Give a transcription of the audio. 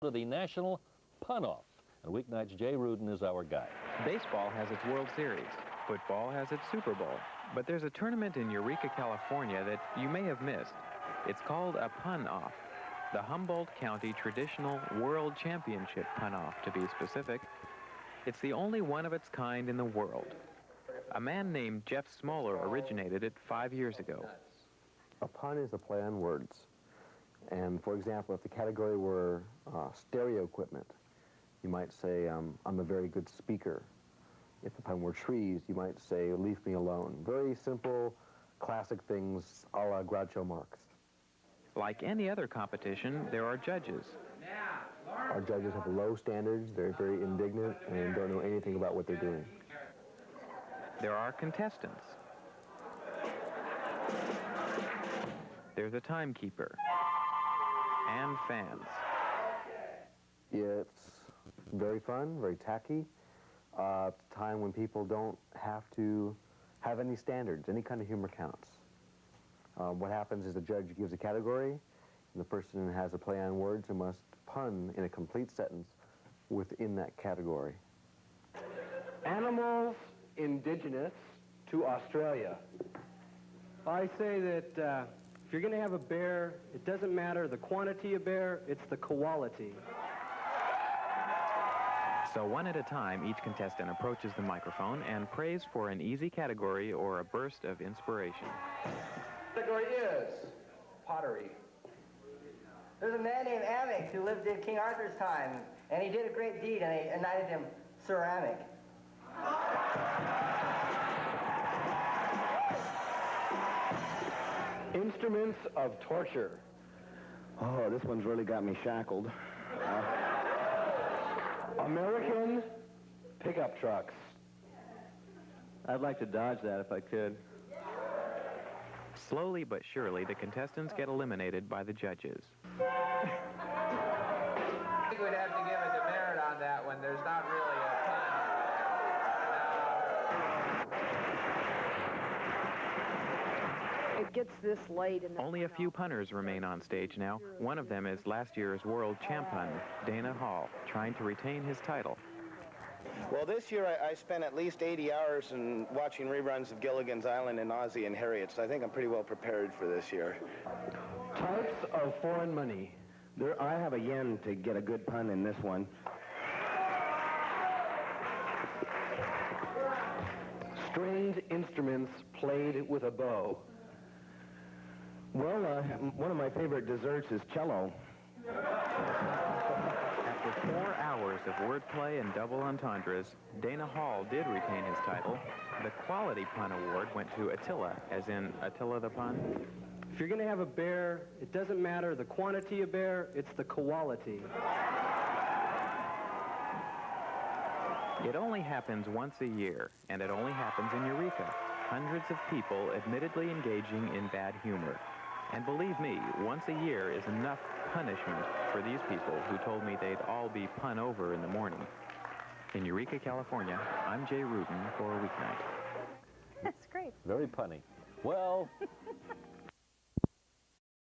to the National Pun-Off. And weeknights, Jay Rudin is our guide. Baseball has its World Series. Football has its Super Bowl. But there's a tournament in Eureka, California that you may have missed. It's called a Pun-Off. The Humboldt County Traditional World Championship Pun-Off, to be specific. It's the only one of its kind in the world. A man named Jeff Smoller originated it 5 years ago. A pun is a play on words. And for example, if the category were stereo equipment, you might say, I'm a very good speaker. If the pun were trees, you might say, leave me alone. Very simple, classic things a la Groucho Marx. Like any other competition, there are judges. Our judges have low standards, they're very indignant, and don't know anything about what they're doing. There are contestants. There's a timekeeper. And fans. It's very fun, very tacky. It's a time when people don't have to have any standards. Any kind of humor counts. What happens is the judge gives a category, and the person has a play on words and must pun in a complete sentence within that category. Animals indigenous to Australia. I say that if you're going to have a bear, it doesn't matter the quantity of bear, it's the quality. So one at a time, each contestant approaches the microphone and prays for an easy category or a burst of inspiration. Category is pottery. There's a man named Amic who lived in King Arthur's time, and he did a great deed, and they knighted him Sir Amic. Instruments of torture. Oh, this one's really got me shackled. American pickup trucks. I'd like to dodge that if I could. Slowly but surely, the contestants get eliminated by the judges. I think we'd have to give a demerit on that one. There's not really a pun. It gets this late in the Only a few punners remain on stage now. One of them is last year's world champion, Dana Hall, trying to retain his title. Well, this year I spent at least 80 hours in watching reruns of Gilligan's Island and Ozzie and Harriet, so I think I'm pretty well prepared for this year. Types of foreign money. I have a yen to get a good pun in this one. Stringed instruments played with a bow. Well, one of my favorite desserts is cello. After 4 hours of wordplay and double entendres, Dana Hall did retain his title. The Quality Pun Award went to Attila, as in Attila the Pun. If you're going to have a bear, it doesn't matter the quantity of bear, it's the quality. It only happens once a year, and it only happens in Eureka. Hundreds of people admittedly engaging in bad humor. And believe me, once a year is enough punishment for these people who told me they'd all be pun over in the morning. In Eureka, California, I'm Jay Rudin for Weeknight. That's great. Very punny. Well,